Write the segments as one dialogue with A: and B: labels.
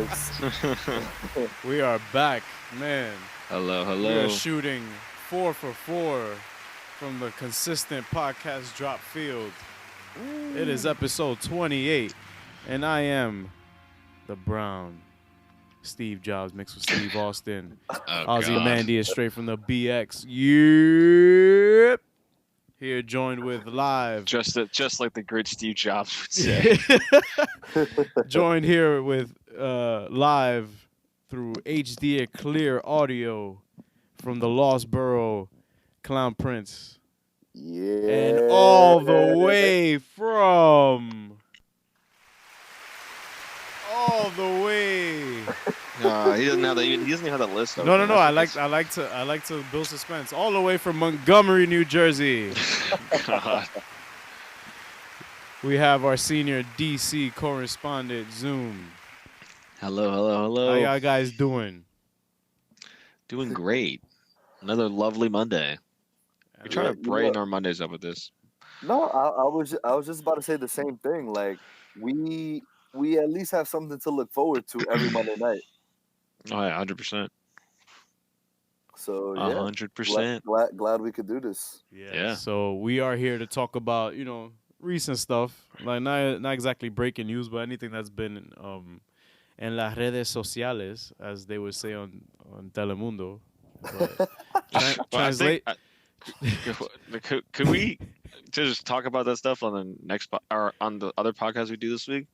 A: folks.
B: We are back, man.
C: Hello,
B: We
C: hello.
B: are shooting 4 for 4 from the consistent podcast drop field. It is episode 28, and I am the Brown Steve Jobs mixed with Steve Austin.
C: Oh,
B: Ozzy
C: God.
B: Mandy is straight from the BX. Yep. Here joined with live.
C: Just like the great Steve Jobs would say.
B: Joined here with live through HD clear audio from the Lost Borough, Clown Prince.
A: Yeah.
B: And all the way from... All the way...
C: He doesn't have that. He doesn't even have that list.
B: No. I like to build suspense. All the way from Montgomery, New Jersey.
C: God.
B: We have our senior DC correspondent, Zoom.
C: Hello.
B: How y'all guys doing?
C: Doing great. Another lovely Monday. We try to brighten our Mondays up with this.
A: No, I was just about to say the same thing. Like we at least have something to look forward to every Monday night.
C: Oh yeah, 100%.
A: So
C: 100%.
A: glad we could do this.
C: Yeah.
B: So we are here to talk about, recent stuff. Like not exactly breaking news, but anything that's been en las redes sociales, as they would say on Telemundo. But translate.
C: Could we just talk about that stuff on the next or on the other podcast we do this week?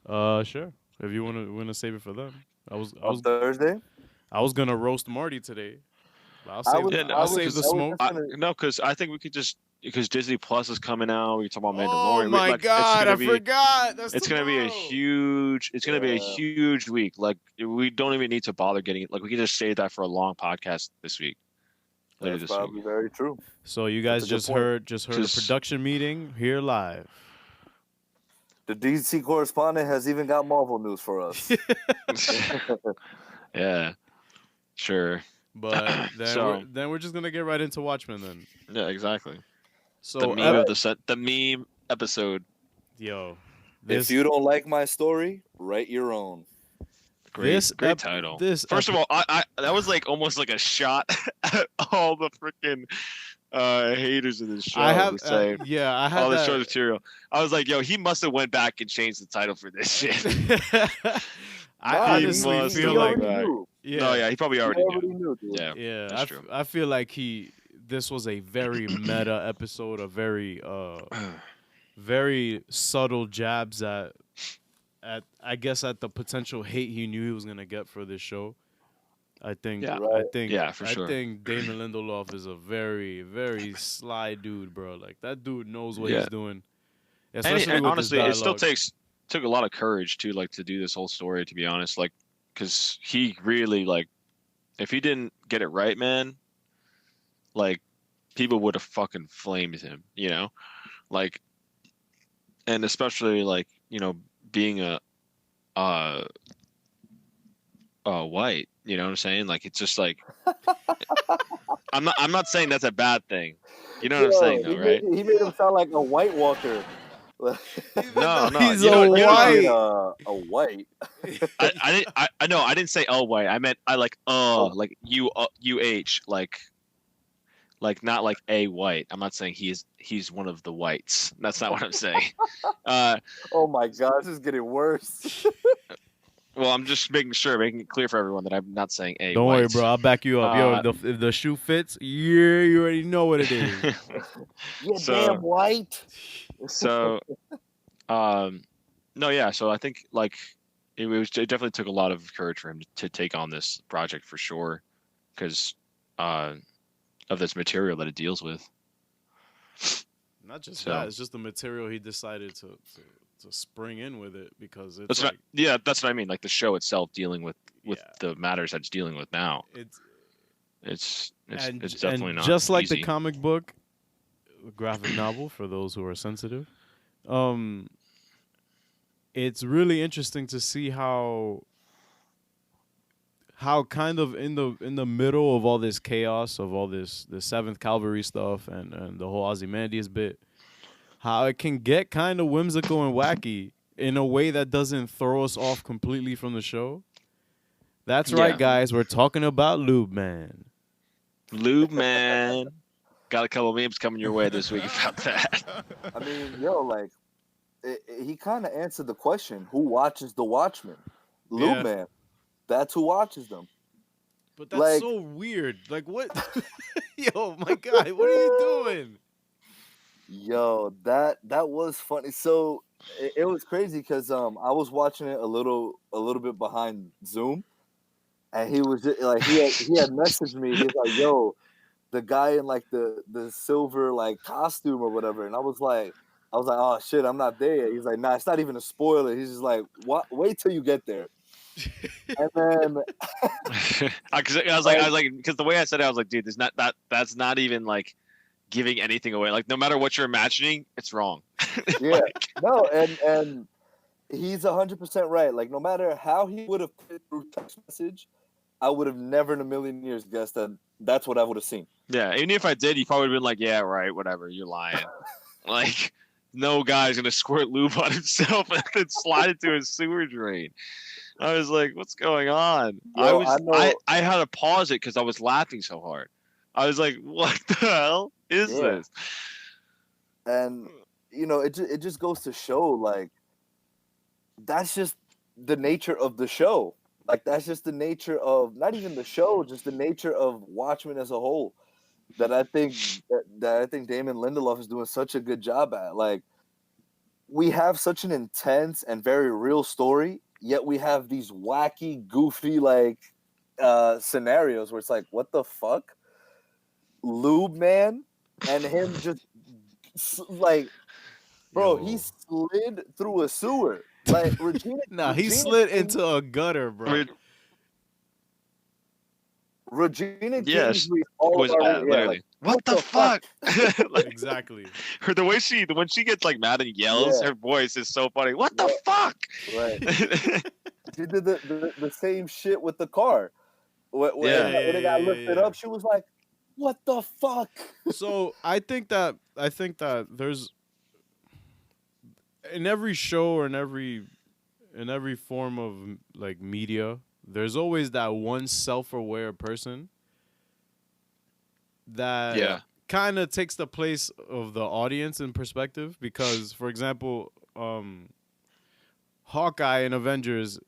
B: Sure. If you want to save it for them. I was
A: Thursday.
B: I was gonna roast Marty today. I'll save the smoke.
C: No, because I think we could just because Disney Plus is coming out. We talk about
B: Oh
C: Mandalorian.
B: my God! I forgot.
C: It's gonna be a huge. It's gonna be a huge week. Like we don't even need to bother getting. Like we can just save that for a long podcast this week.
A: That's probably very true.
B: So you guys just heard a production meeting here live.
A: The DC correspondent has even got Marvel news for us.
C: Yeah, sure.
B: But then we're just gonna get right into Watchmen then.
C: Yeah, exactly.
B: So
C: the meme episode.
B: Yo,
A: if you don't like my story, write your own.
C: Great title. First of all, I that was like almost like a shot at all the freaking haters of this show.
B: I had
C: all the show material. I was like, yo, he must have went back and changed the title for this shit.
B: I honestly feel like
A: knew.
C: Yeah. No, yeah, he probably already
A: knew.
C: Yeah, that's true.
B: I feel like this was a very meta episode, a very very subtle jabs at I guess at the potential hate he knew he was gonna get for this show. I think for sure. I think Damon Lindelof is a very, very sly dude, bro. Like that dude knows what he's doing. Especially
C: and
B: with
C: honestly,
B: his
C: it still took a lot of courage too, like to do this whole story. To be honest, like because he really like if he didn't get it right, man, like people would have fucking flamed him, like, and especially like being a white, you know what I'm saying? Like it's just like I'm not saying that's a bad thing. You know what I'm saying though, right?
A: He made him sound like a White Walker.
C: No,
B: he's a white.
A: A white.
C: I didn't say white. I meant like UH like not like a white. I'm not saying he's one of the whites. That's not what I'm saying.
A: Oh my God, this is getting worse.
C: Well, I'm just making it clear for everyone that I'm not saying a.
B: Don't worry, bro. I'll back you up. Yo, if the shoe fits, you already know what it is.
A: Damn white.
C: So, no, yeah. So I think like it definitely took a lot of courage for him to take on this project for sure, because of this material that it deals with.
B: Not just that; it's just the material he decided to spring in with it because it's
C: that's what I mean. Like the show itself dealing with the matters that it's dealing with now. It's definitely not
B: just like
C: easy.
B: the comic book, graphic novel for those who are sensitive. It's really interesting to see how kind of in the middle of all this chaos of all the Seventh Cavalry stuff and the whole Ozymandias bit, how it can get kind of whimsical and wacky in a way that doesn't throw us off completely from the show. That's right, guys. We're talking about Lube Man.
C: Lube Man. Got a couple of memes coming your way this week about that.
A: I mean, yo, like, he kind of answered the question: who watches the Watchmen? Lube Man. That's who watches them.
B: But that's so weird. Like, what? Yo, my guy, what are you doing?
A: Yo, that was funny. So it was crazy because I was watching it a little bit behind Zoom, and he was just, like he had messaged me. He's like, "Yo, the guy in like the silver like costume or whatever," and I was like, "Oh shit, I'm not there yet." He's like, "Nah, it's not even a spoiler." He's just like, "What? Wait till you get there." And then
C: I was like, because the way I said it, I was like, dude, that's not even like giving anything away. Like, no matter what you're imagining, it's wrong.
A: Yeah, no, and he's 100% right. Like, no matter how he would have put it through text message, I would have never in a million years guessed that that's what I would have seen.
C: Yeah, even if I did, you probably would have been like, yeah, right, whatever, you're lying. Like, no guy's gonna squirt lube on himself and then slide into a sewer drain. I was like, what's going on?
A: Yo,
C: I had to pause it because I was laughing so hard. I was like, what the hell is this?
A: And you know, it just goes to show, like, that's just the nature of the show. Like, that's just the nature of not even the show, just the nature of Watchmen as a whole. That I think Damon Lindelof is doing such a good job at. Like, we have such an intense and very real story, yet we have these wacky, goofy, like, scenarios where it's like, what the fuck? Lube Man and him just like, bro, he slid through a sewer. Like, Regina
B: he slid into a gutter, bro.
A: Regina
C: Kingsley was literally, like, what the fuck?
B: Like, exactly.
C: The way when she gets like mad and yells, her voice is so funny. What the fuck?
A: Right. She did the same shit with the car. When it got lifted up, she was like, what the fuck?
B: So I think that there's in every show or in every form of like media, there's always that one self-aware person that kind of takes the place of the audience in perspective. Because, for example, Hawkeye in Avengers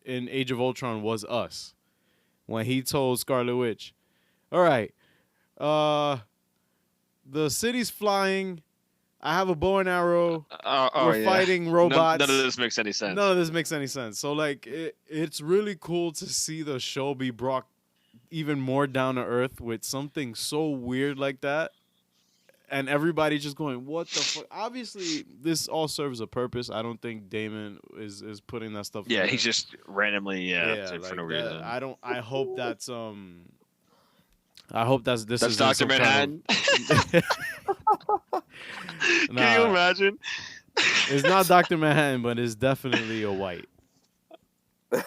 B: in Age of Ultron was us when he told Scarlet Witch, all right, the city's flying. I have a bow and arrow. We're fighting robots.
C: None of this makes any sense.
B: None of this makes any sense. So, like, it's really cool to see the show be brought even more down to earth with something so weird like that. And everybody just going, what the fuck? Obviously, this all serves a purpose. I don't think Damon is putting that stuff.
C: Yeah, he's just randomly, for no reason.
B: I hope that's this is
C: Dr. Manhattan. Can you imagine?
B: It's not Dr. Manhattan, but it's definitely a white.
C: He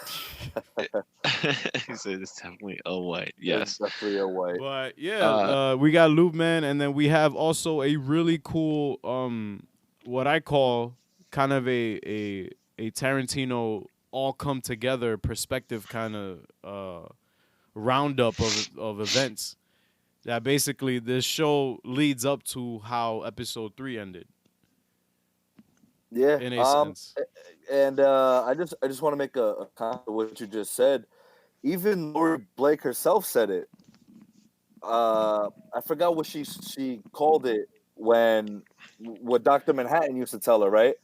C: said it's definitely a white. Yes,
A: it's definitely a white.
B: But yeah, we got Lube Man, and then we have also a really cool, what I call kind of a Tarantino all come together perspective kind of roundup of events. That basically this show leads up to how episode 3 ended.
A: Yeah,
B: in a sense.
A: And I just want to make a comment to what you just said. Even Lori Blake herself said it. I forgot what she called it what Dr. Manhattan used to tell her, right?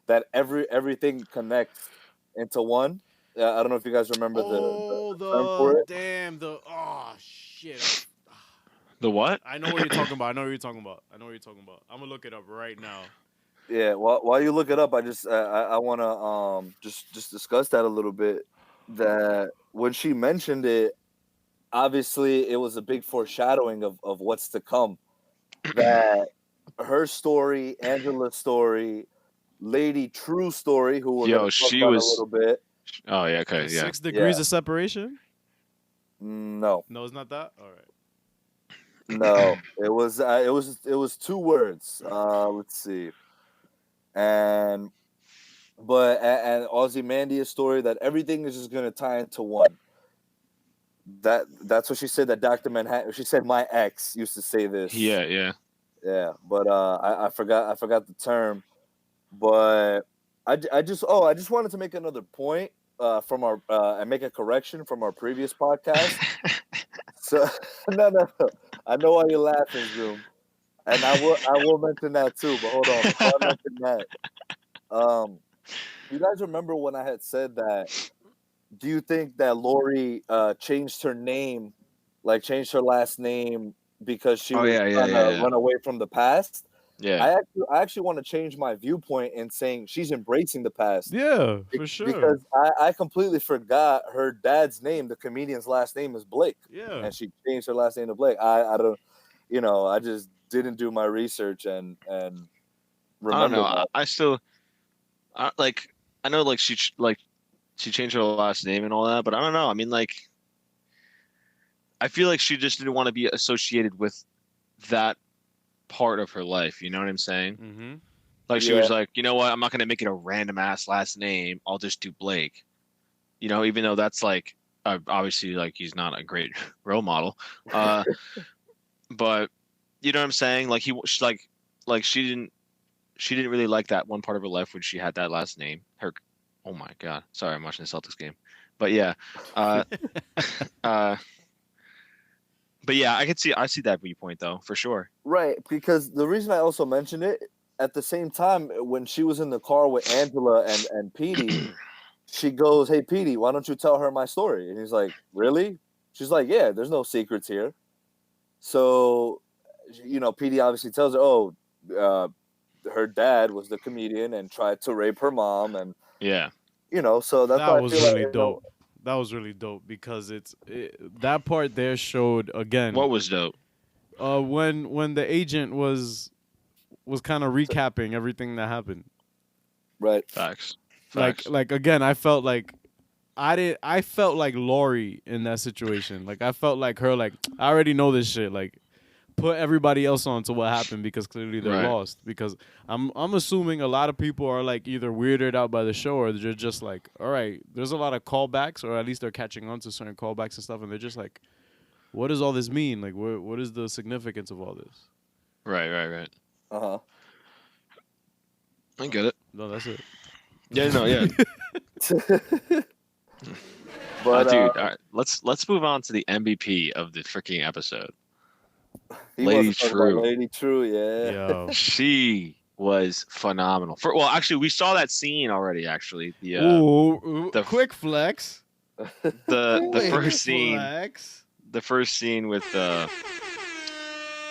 A: That everything connects into one. I don't know if you guys remember the term for it.
B: Oh shit.
C: The what?
B: I know what you're talking about. I'm gonna look it up right now.
A: Yeah, while you look it up, I just I want to just discuss that a little bit. That when she mentioned it, obviously it was a big foreshadowing of what's to come. That her story, Angela's story, Lady True's story, who we're gonna talk about a little bit.
C: Oh yeah, okay, yeah.
B: 6 degrees of separation?
A: No,
B: it's not that. All right.
A: No, it was 2 words. Let's see. And but and Ozymandias' story that everything is just gonna tie into one. That's what she said. That Dr. Manhattan. She said my ex used to say this. Yeah. But I forgot the term. But I just wanted to make another point from our and make a correction from our previous podcast. So no. I know why you're laughing, Zoom. And I will mention that too, but hold on. Before I mention that, you guys remember when I had said that? Do you think that Lori changed her name, like changed her last name because she was trying to run away from the past?
C: Yeah.
A: I actually want to change my viewpoint in saying she's embracing the past.
B: Yeah, for sure.
A: Because I completely forgot her dad's name. The comedian's last name is Blake.
B: Yeah.
A: And she changed her last name to Blake. I don't, I just didn't do my research and remember.
C: I don't know.
A: That.
C: I still, I know like she changed her last name and all that, but I don't know. I mean, like, I feel like she just didn't want to be associated with that part of her life. You know what I'm saying?
B: Mm-hmm.
C: Like she was like, you know what? I'm not gonna make it a random ass last name. I'll just do Blake. You know, even though that's like obviously like he's not a great role model. But you know what I'm saying? Like she didn't really like that one part of her life when she had that last name. Oh my god, sorry, I'm watching the Celtics game. But yeah, but yeah, I see that viewpoint though for sure.
A: Right, because the reason I also mentioned it at the same time when she was in the car with Angela and Petey, she goes, "Hey Petey, why don't you tell her my story?" And he's like, "Really?" She's like, "Yeah, there's no secrets here." So, Petey obviously tells her, "Oh, her dad was the comedian and tried to rape her mom," and so that's
B: that was really dope. That was really dope because that part there showed again.
C: What was dope?
B: When the agent was kind of recapping everything that happened.
A: Right.
C: Facts.
B: Like again, I felt like I felt like Lori in that situation. Like I felt like her. Like I already know this shit. Like put everybody else on to what happened because clearly they're lost. Because I'm assuming a lot of people are like either weirded out by the show or they're just like, all right, there's a lot of callbacks, or at least they're catching on to certain callbacks and stuff, and they're just like, what does all this mean? Like, what is the significance of all this?
C: Right. I get it.
B: No, that's it.
C: Yeah, no, yeah. But dude, all right, let's move on to the MVP of the freaking episode. Lady Thru.
A: Lady Thru, yeah.
B: Yo.
C: She was phenomenal. Actually, we saw that scene already. Actually,
B: the quick flex.
C: The first scene. The first scene with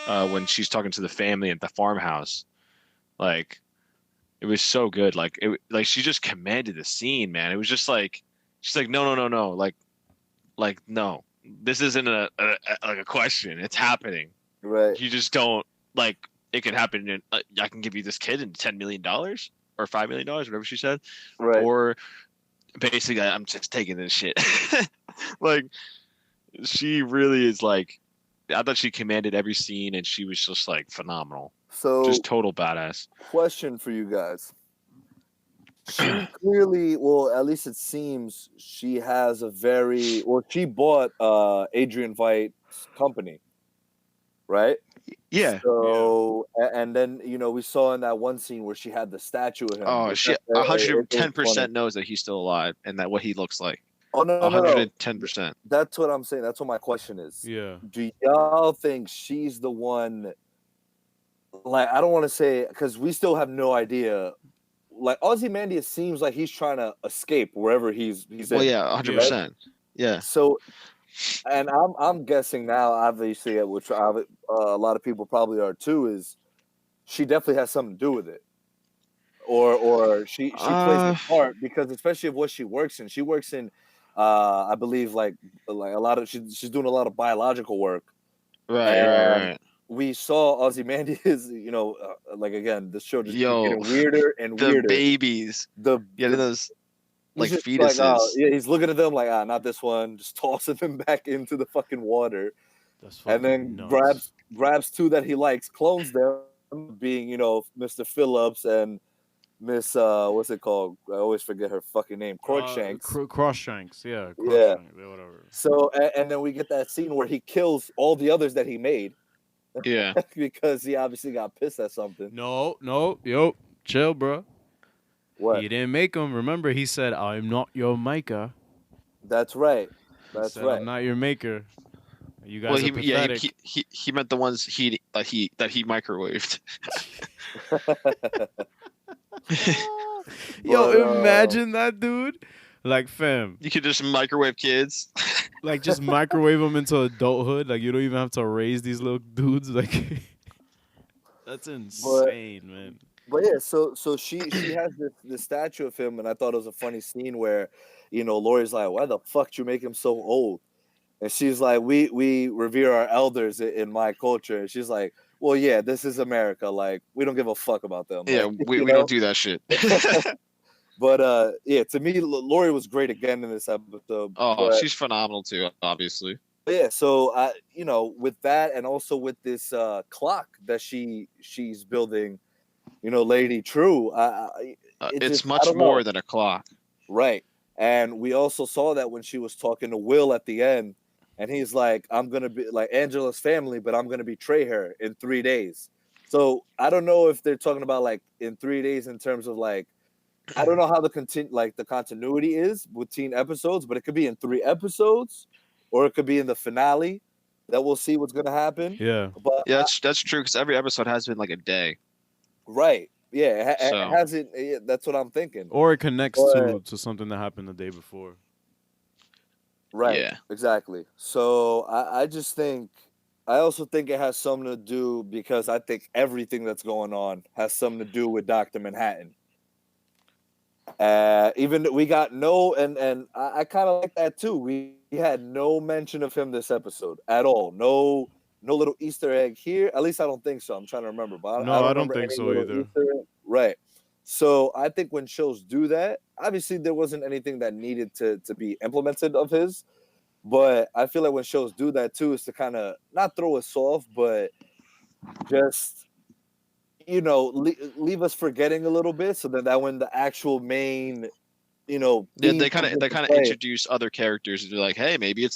C: when she's talking to the family at the farmhouse, like it was so good. Like she just commanded the scene, man. It was just like she's like no, like no, this isn't a question. It's happening.
A: Right.
C: You just don't like it could happen. And I can give you this kid in $10 million or $5 million, whatever she said.
A: Right.
C: Or basically, I'm just taking this shit. Like she really is like. I thought she commanded every scene, and she was just like phenomenal.
A: So
C: just total badass.
A: Question for you guys. She clearly, well, at least it seems she has she bought Adrian Veidt's company, right?
C: Yeah.
A: So, and then, we saw in that one scene where she had the statue of him.
C: Oh, she 110% knows that he's still alive and that what he looks like.
A: Oh, no,
C: 110%.
A: That's what I'm saying. That's what my question is.
B: Yeah.
A: Do y'all think she's the one? Like, I don't want to say, because we still have no idea. Like, Ozymandias seems like he's trying to escape wherever he's
C: well,
A: in.
C: Yeah, 100%. Yeah.
A: So, and I'm guessing now, obviously, which a lot of people probably are too, is she definitely has something to do with it. Or she plays a part, because especially of what she works in. She works in, I believe, like a lot of, she's doing a lot of biological work.
C: Right.
A: We saw Ozymandias, like again, this show just getting weirder and weirder.
C: The babies. Those like fetuses.
A: Like, he's looking at them like, not this one, just tossing them back into the fucking water. And then grabs two that he likes, clones them, being, Mr. Phillips and Miss what's it called? I always forget her fucking name. Crookshanks.
B: Crookshanks, yeah,
A: Yeah.
B: Crookshanks, whatever.
A: So and then we get that scene where he kills all the others that he made.
C: Yeah.
A: Because he obviously got pissed at something.
B: No, chill, bro.
A: What?
B: He didn't make them. Remember, he said, "I'm not your maker."
A: That's right.
B: He said, "I'm not your maker." You guys are pathetic.
C: He meant the ones he microwaved.
B: Yo, imagine that, dude. Like, fam,
C: you could just microwave kids.
B: Like, just microwave them into adulthood. Like, you don't even have to raise these little dudes. Like, that's insane, man.
A: But yeah, so she has this statue of him, and I thought it was a funny scene where, Lori's like, "Why the fuck you make him so old?" And she's like, "We revere our elders in my culture." And she's like, "Well, yeah, this is America. Like, we don't give a fuck about them."
C: Yeah,
A: like,
C: we don't do that shit.
A: But yeah, to me, Lori was great again in this episode.
C: Oh, she's phenomenal too, obviously.
A: Yeah, so with that, and also with this clock that she's building, Lady True,
C: it's much more than a clock,
A: right? And we also saw that when she was talking to Will at the end, and he's like, "I'm gonna be like Angela's family, but I'm gonna betray her in 3 days." So I don't know if they're talking about like in 3 days in terms of like. I don't know how the continuity is between episodes, but it could be in 3 episodes, or it could be in the finale. That we'll see what's gonna happen.
B: Yeah,
C: but yeah, that's true because every episode has been like a day.
A: Right. Yeah, it hasn't. Yeah, that's what I'm thinking.
B: Or it connects to something that happened the day before.
A: Right. Yeah. Exactly. So I just think. I also think it has something to do because I think everything that's going on has something to do with Dr. Manhattan. Even we got and I kind of like that too. We had no mention of him this episode at all. No little Easter egg here. At least I don't think so. I'm trying to remember, but
B: I don't think so either.
A: Right. So I think when shows do that, obviously there wasn't anything that needed to be implemented of his, but I feel like when shows do that too, is to kind of not throw us off, but just leave us forgetting a little bit, so that when the actual main,
C: they kind of introduce other characters and be like, hey, maybe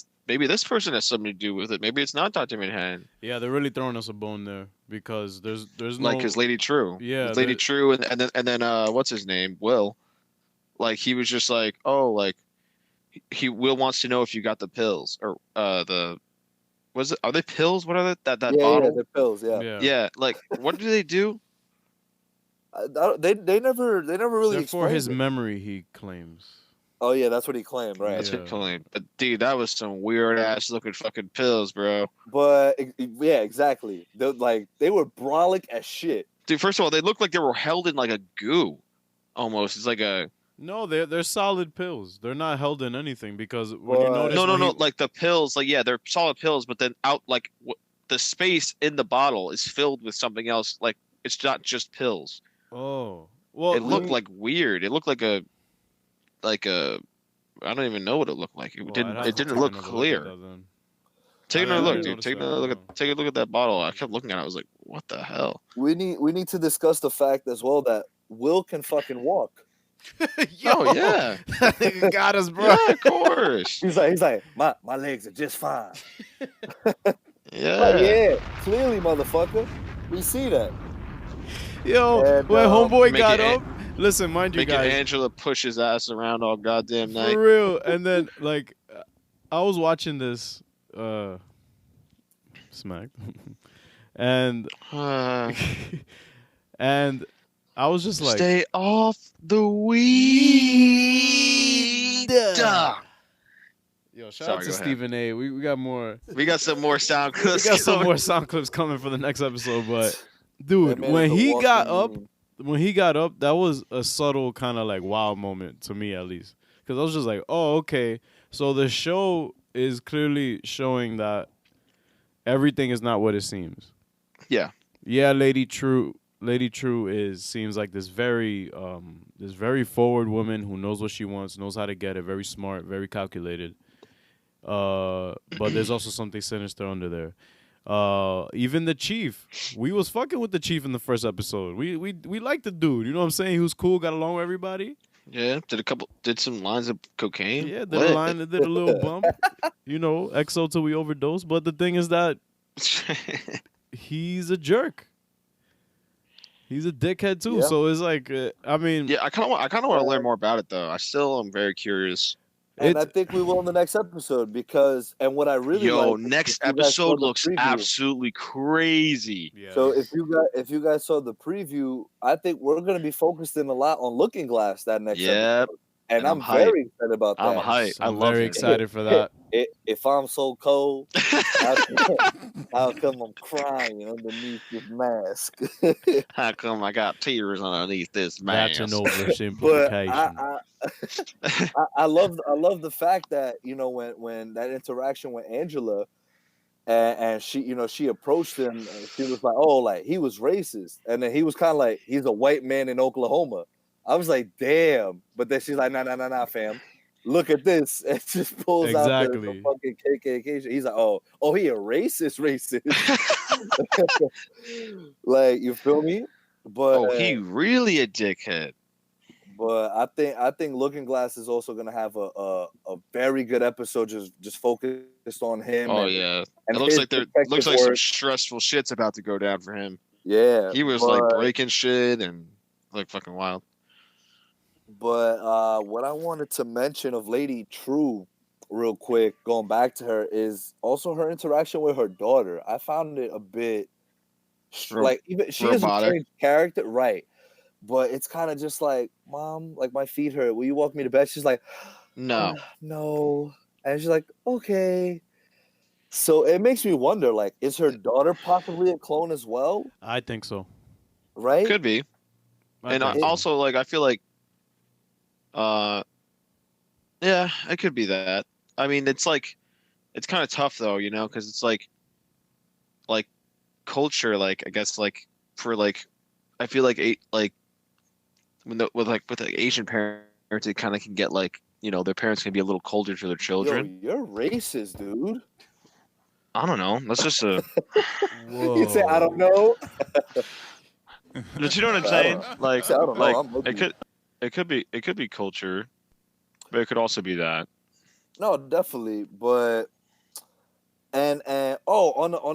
C: this person has something to do with it. Maybe it's not Dr. Manhattan.
B: Yeah, they're really throwing us a bone there because there's
C: like his Lady True.
B: Yeah,
C: his Lady True, and then what's his name? Will. Like he was just like, oh, like Will wants to know if you got the pills or are they pills? What are they? That bottle?
A: Yeah, they're pills.
C: Yeah. Like, what do they do?
A: They never really.
B: They're for his memory, he claims.
A: Oh yeah, that's what he claimed, right?
C: That's what he claimed. But dude, that was some weird ass looking fucking pills, bro.
A: But yeah, exactly. They were brolic as shit.
C: Dude, first of all, they looked like they were held in like a goo, almost. It's like a.
B: No, they're solid pills. They're not held in anything because when you notice.
C: No. Like the pills, like yeah, they're solid pills, but then out like the space in the bottle is filled with something else. Like it's not just pills.
B: Oh well,
C: it looked like weird. It looked like a. I don't even know what it looked like. It didn't look clear. Take another look, dude. Take a look at that bottle. I kept looking at it. I was like, what the hell?
A: We need to discuss the fact as well that Will can fucking walk.
B: Oh yeah, that nigga got us, bro.
C: Yeah, of course.
A: He's like, my legs are just fine.
C: Yeah,
A: clearly, motherfucker. We see that.
B: Yo, and, when homeboy got up, listen, mind you guys.
C: Making Angela push his ass around all goddamn night.
B: For real. And then like, I was watching this, Smack, and and. I was just like,
C: stay off the weed.
B: Yo, shout out to Stephen A. We got more.
C: We got some more sound clips.
B: We got some more sound clips coming for the next episode. But dude, when he got up, that was a subtle kind of like wow moment to me, at least, because I was just like, oh, okay. So the show is clearly showing that everything is not what it seems.
C: Yeah.
B: Yeah, Lady True seems like this very forward woman who knows what she wants, knows how to get it, very smart, very calculated. But there's also something sinister under there. Even the chief, we was fucking with the chief in the first episode. We liked the dude. You know what I'm saying? He was cool, got along with everybody.
C: Yeah, did some lines of cocaine.
B: Yeah, did a little bump. You know, XO till we overdose. But the thing is that he's a jerk. He's a dickhead too. Yeah. So it's like, I mean,
C: yeah, I kind of want to learn more about it though. I still am very curious.
A: And I think we will in the next episode because, and what I really like,
C: next episode looks absolutely crazy.
B: Yeah.
A: So if you guys saw the preview, I think we're going to be focusing a lot on Looking Glass that next episode. And I'm very excited about that.
C: I'm hyped.
B: I'm very excited for that.
A: If I'm so cold, how come I'm crying underneath this mask?
C: How come I got tears underneath this mask?
B: That's an oversimplification.
A: I love the fact that, you know, when that interaction with Angela and she, you know, she approached him and she was like, oh, like he was racist. And then he was kind of like, he's a white man in Oklahoma. I was like, damn. But then she's like, nah, fam. Look at this. And just pulls out the fucking KKK. He's like, oh, he a racist. Like, you feel me? But
C: he really a dickhead.
A: But I think Looking Glass is also gonna have a very good episode just focused on him.
C: Oh yeah. And it looks like some stressful shit's about to go down for him.
A: Yeah.
C: He was like breaking shit and like fucking wild.
A: But what I wanted to mention of Lady Thru real quick, going back to her, is also her interaction with her daughter. I found it a bit like even she is a strange character, right? But it's kind of just like, Mom, like my feet hurt. Will you walk me to bed? She's like,
C: no.
A: No. And she's like, okay. So it makes me wonder, like, is her daughter possibly a clone as well?
B: I think so.
A: Right?
C: Could be. And also, like, I feel like yeah, it could be that. I mean, it's like, it's kind of tough though, you know, because it's like culture, like I guess, like for like, I feel like with Asian parents, it kind of can get like, you know, their parents can be a little colder to their children.
A: Yo, you're racist, dude.
C: I don't know. That's just a.
A: You say I don't know.
C: But you know what I'm saying? Like,
A: I don't know.
C: It could be culture, but it could also be that.
A: No, definitely. But on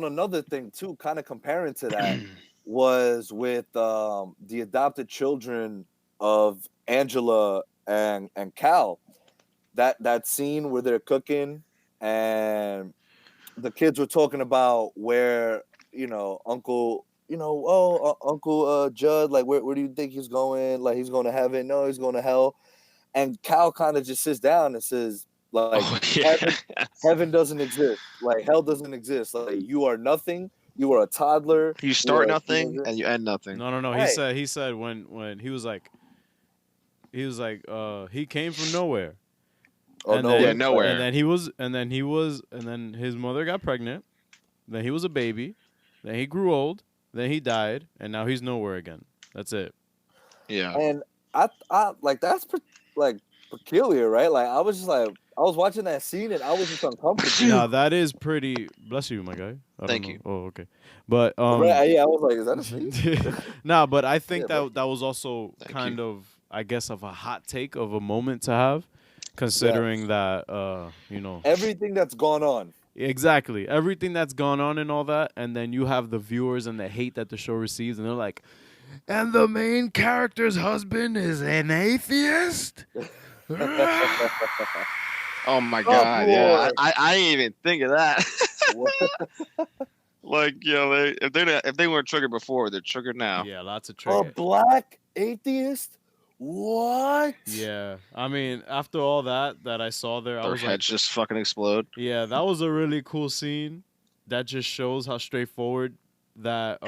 A: another thing too, kind of comparing to that, was with the adopted children of Angela and Cal. That scene where they're cooking and the kids were talking about where, you know, Uncle Judd, like where do you think he's going? Like he's going to heaven? No, he's going to hell. And Cal kind of just sits down and says, like, heaven doesn't exist. Like hell doesn't exist. Like you are nothing. You are a toddler.
C: You start nothing and you end nothing.
B: No. Right. He said when he was like he came from nowhere.
C: Oh, nowhere. Nowhere.
B: And then his mother got pregnant. Then he was a baby. Then he grew old. Then he died, and now he's nowhere again. That's it.
C: Yeah.
A: And I like that's peculiar, right? Like I was watching that scene and I was just uncomfortable.
B: Yeah, that is pretty. Bless you, my guy.
C: Thank you.
B: Oh, okay. But
A: right, yeah, I was like, is that a scene?
B: Nah, but I think that was also kind of, I guess, of a hot take of a moment to have, considering that you know,
A: everything that's gone on.
B: Exactly. Everything that's gone on and all that. And then you have the viewers and the hate that the show receives. And they're like, and the main character's husband is an atheist?
C: Oh, my God. Yeah. I didn't even think of that. Like, you know, if they weren't triggered before, they're triggered now.
B: Yeah, lots of triggers.
A: A black atheist? What?
B: Yeah, I mean, after all that I saw there, I was
C: heads just fucking explode.
B: Yeah, that was a really cool scene. That just shows how straightforward that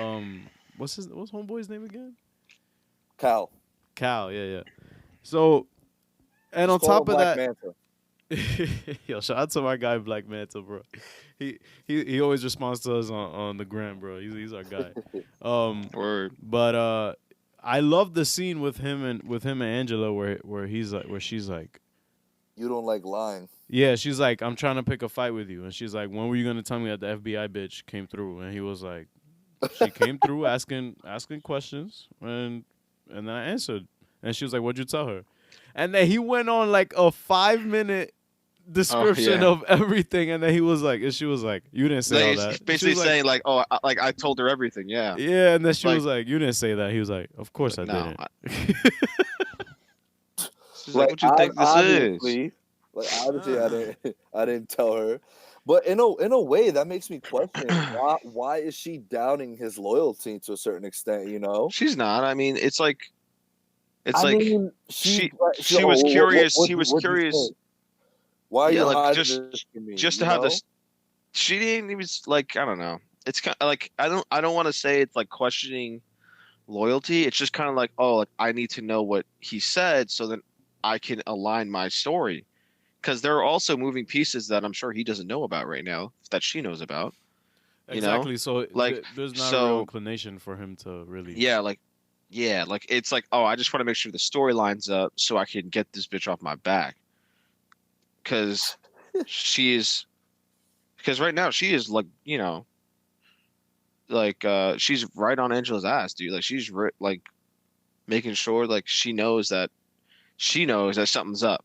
B: what's homeboy's name again?
A: Cal,
B: yeah. So, and
A: just
B: on top of that,
A: Manta.
B: Yo, shout out to my guy Black Manta, bro. He always responds to us on the gram, bro. He's our guy.
C: Word.
B: But I love the scene with him and Angela where she's like,
A: You don't like lying.
B: Yeah, she's like, I'm trying to pick a fight with you. And she's like, when were you going to tell me that the FBI bitch came through? And he was like, she came through asking questions. And then I answered. And she was like, what'd you tell her? And then he went on like a 5-minute description of everything. And then he was like, and she was like, you didn't say all that.
C: Basically saying like, oh, like I told her everything. Yeah.
B: Yeah. And then she was like, you didn't say that. He was like, of course I didn't.
C: She's like, what you think this is?
A: Like obviously I didn't tell her, but in a way that makes me question why is she doubting his loyalty to a certain extent? You know,
C: she's not. I mean, it's like she
A: was
C: was curious. She was curious.
A: Why are you
C: like
A: hiding this from me?
C: Just to have this? She didn't even like. I don't know. It's kind of like I don't want to say it's like questioning loyalty. It's just kind of like, oh, like I need to know what he said so that I can align my story. Because there are also moving pieces that I'm sure he doesn't know about right now that she knows about.
B: Exactly.
C: Know?
B: So
C: like,
B: there's not a real inclination for him to really.
C: Yeah, like it's like, oh, I just want to make sure the story lines up so I can get this bitch off my back. Because right now she is like, like she's right on Angela's ass, dude. Like she's like making sure like she knows that something's up.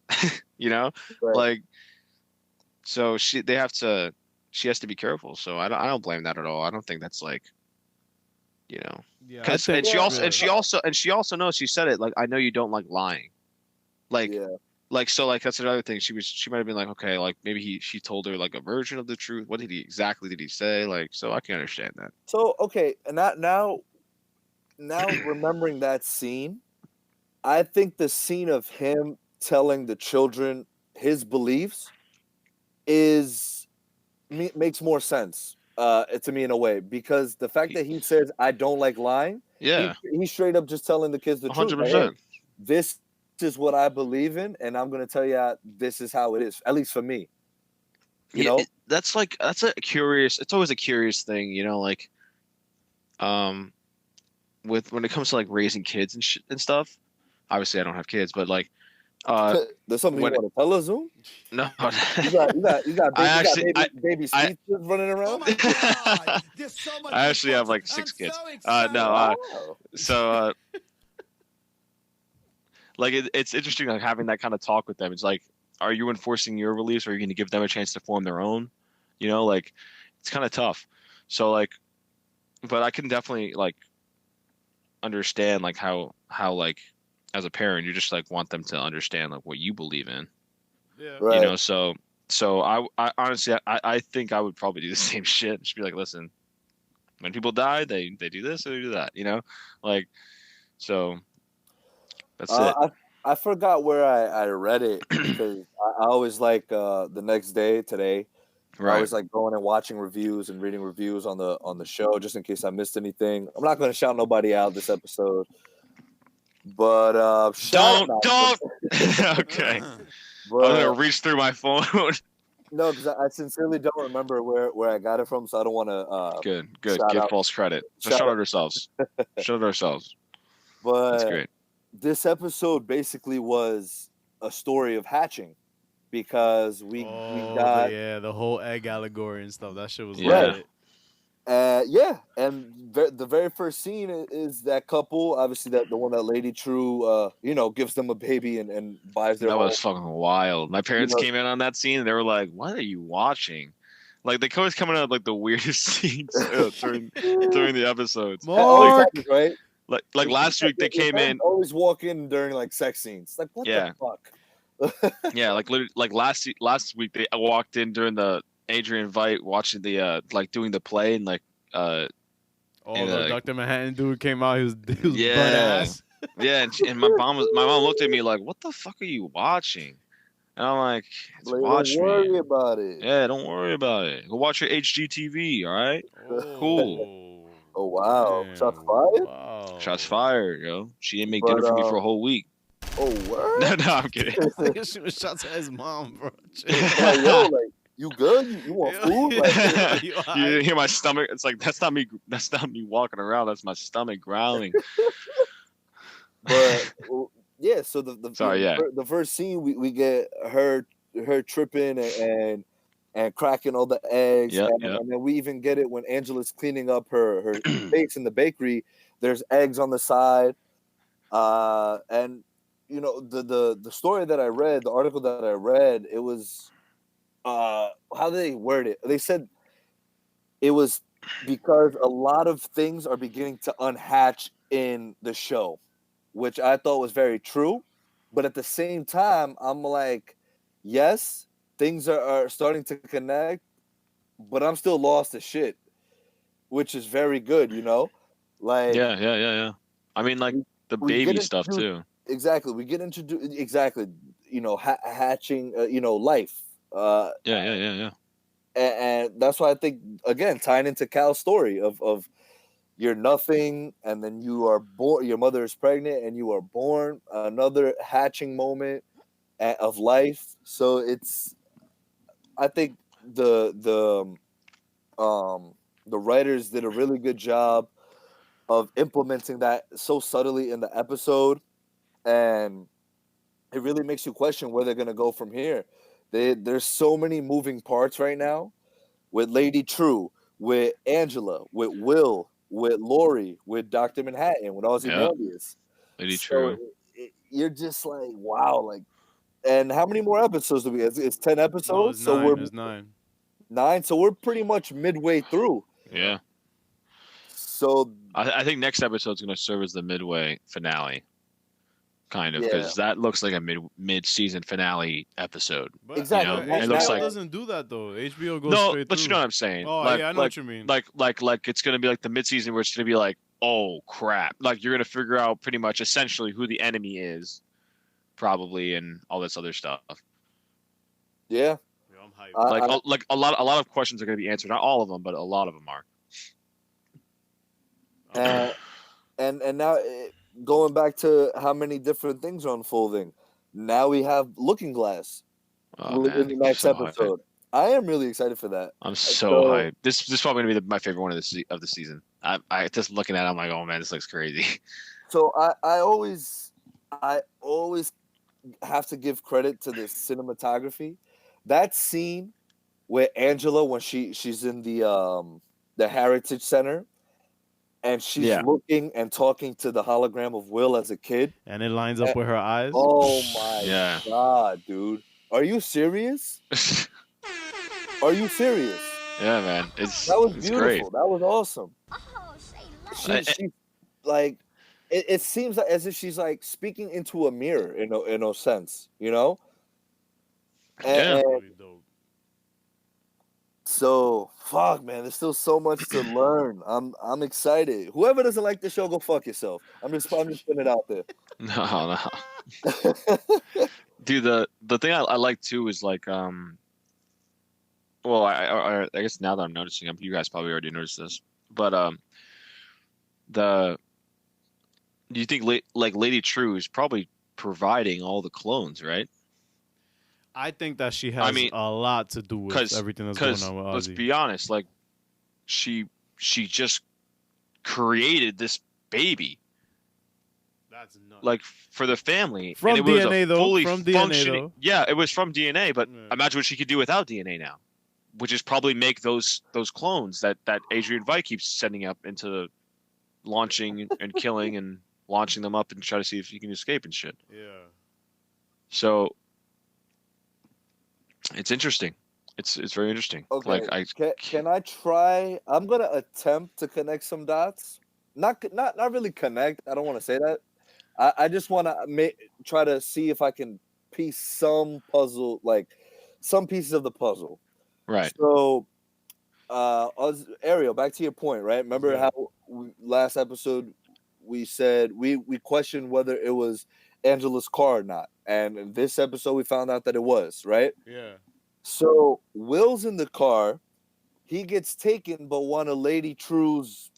C: Right. Like, so she has to be careful. So I don't blame that at all. I don't think that's like, because she also knows, she said it like, I know you don't like lying, like, so like that's another thing. She might have been like, okay, like maybe she told her like a version of the truth. What did he say? Like, so I can understand that.
A: So okay, and now remembering that scene, I think the scene of him telling the children his beliefs makes more sense to me in a way, because the fact that he says I don't like lying, he's straight up just telling the kids the 100%. Truth. Like, hey, this is what I believe in, and I'm gonna tell you this is how it is, at least for me. You know,
C: that's it's always a curious thing, like when it comes to like raising kids and stuff. Obviously, I don't have kids, but like,
A: there's something you want to tell us, Zoom?
C: No,
A: you got baby Steve running around.
C: Oh so I actually have like 6 kids. So like it's interesting like having that kind of talk with them. It's like, are you enforcing your beliefs, or are you going to give them a chance to form their own? Like it's kind of tough. So like, but I can definitely like understand like how like, as a parent, you just like want them to understand like what you believe in.
B: Yeah.
A: Right.
C: So I honestly I think I would probably do the same shit. Just be like, listen, when people die, they do this or they do that, like, so that's it.
A: I forgot where I read it, because I always like the next day today. Right. I always like going and watching reviews and reading reviews on the show, just in case I missed anything. I'm not going to shout nobody out this episode. But
C: don't. Okay. But, I'm gonna reach through my phone.
A: No, because I sincerely don't remember where I got it from, so I don't want to.
C: Good. Give false credit. Shout out ourselves. Shout out ourselves.
A: But
C: that's great.
A: This episode basically was a story of hatching, because we got
B: the whole egg allegory and stuff. That shit was
A: lit. And the very first scene is that couple, obviously the one that Lady True, gives them a baby and buys their.
C: That was fucking wild. My parents came in on that scene and they were like, "What are you watching?" Like they always coming out like the weirdest scenes during the episodes.
B: Mark,
A: right?
C: Like last week they came in.
A: Always walk in during like sex scenes. Like what the fuck?
C: Yeah, like last week they walked in during the Adrian Veidt watching the like doing the play and like
B: the Dr. Manhattan dude came out. He was butt ass.
C: Yeah, and my mom looked at me like, "What the fuck are you watching?" And I'm like, "It's Watchmen."
A: Don't worry about it.
C: Yeah, don't worry about it. Go watch your HGTV. All right, cool.
A: Oh wow, damn. Shots fired.
C: Wow. Shots fired, yo. She didn't make dinner for me for a whole week.
A: Oh word?
C: No, I'm kidding.
B: She was shots at his mom, bro.
A: Like, you good? You want food? Like,
C: you hear my stomach? It's like that's not me. That's not me walking around. That's my stomach growling.
A: But Yeah, so the first scene we get her tripping and cracking all the eggs, and then we even get it when Angela's cleaning up her face in the bakery. There's eggs on the side, and you know the story that I read, the article that I read, it was how did they word it? They said it was because a lot of things are beginning to unhatch in the show, which I thought was very true. But at the same time, I'm like, yes, things are starting to connect, but I'm still lost as shit, which is very good, you know? Like,
C: yeah. I mean, like the baby stuff too.
A: Exactly. We get introduced, exactly, you know, hatching, you know, life.
C: Yeah.
A: And that's why I think, again, tying into Cal's story of you're nothing, and then you are born, your mother is pregnant, and you are born, another hatching moment of life. So it's, I think the writers did a really good job of implementing that so subtly in the episode, and it really makes you question where they're gonna go from here. There's so many moving parts right now with Lady True, with Angela, with Will, with Lori, with Dr. Manhattan, with Ozymandias.
C: Lady
A: So
C: True.
A: you're just like, wow, like, and how many more episodes do we have? It's 10 episodes?
B: No, it's
A: so
B: 9.
A: we're
B: It's 9.
A: 9, so we're pretty much midway through.
C: Yeah.
A: So
C: I think next episode's going to serve as the midway finale, kind of, because
A: yeah.
C: that looks like a mid-season finale episode.
B: But
A: Exactly.
C: You know? It looks like
B: doesn't do that though. HBO goes
C: no,
B: straight
C: but
B: through.
C: you know what I'm saying.
B: Oh
C: like,
B: yeah, I know what you mean.
C: Like it's going to be like the mid-season where it's going to be like, oh crap! Like you're going to figure out pretty much essentially who the enemy is, probably, and all this other stuff.
A: Yeah.
B: I'm hyped.
C: Like a lot of questions are going to be answered. Not all of them, but a lot of them are.
A: And now going back to how many different things are unfolding. Now we have Looking Glass in the next episode. I am really excited for that.
C: I'm so hyped. This is probably gonna be my favorite one of the season. I just looking at it, I'm like, oh man, this looks crazy.
A: So I always have to give credit to the cinematography. That scene with Angela when she's in the Heritage Center and she's looking and talking to the hologram of Will as a kid,
B: and it lines up with her eyes.
A: Oh my god, dude! Are you serious? Are you serious?
C: Yeah, man. That
A: was beautiful.
C: Great.
A: That was awesome. She like it seems as if she's like speaking into a mirror in a sense, you know. And so fuck, man. There's still so much to learn. I'm excited. Whoever doesn't like the show, go fuck yourself. I'm just putting it out there.
C: No. Dude, the thing I like too is like well, I guess now that I'm noticing, you guys probably already noticed this, but do you think like Lady True is probably providing all the clones, right?
B: I think that she has a lot to do with everything that's going on with Ozzy.
C: Let's be honest, like she just created this baby.
B: That's nuts.
C: Like for the family.
B: From
C: and it
B: DNA
C: was
B: though.
C: Fully
B: from DNA though.
C: Yeah, it was from DNA, but imagine what she could do without DNA now. Which is probably make those clones that Adrian Veidt keeps sending up into launching and killing and launching them up and try to see if you can escape and shit.
B: Yeah.
C: So it's interesting. It's very interesting.
A: Okay. Like can I try? I'm gonna attempt to connect some dots. Not really connect. I don't want to say that. I just want to try to see if I can piece some puzzle, like some pieces of the puzzle.
C: Right.
A: So, Ariel, back to your point, right? Remember how last episode we said we questioned whether it was Angela's car or not, and in this episode we found out that it was, right?
B: Yeah.
A: So Will's in the car, he gets taken, but one of Lady True's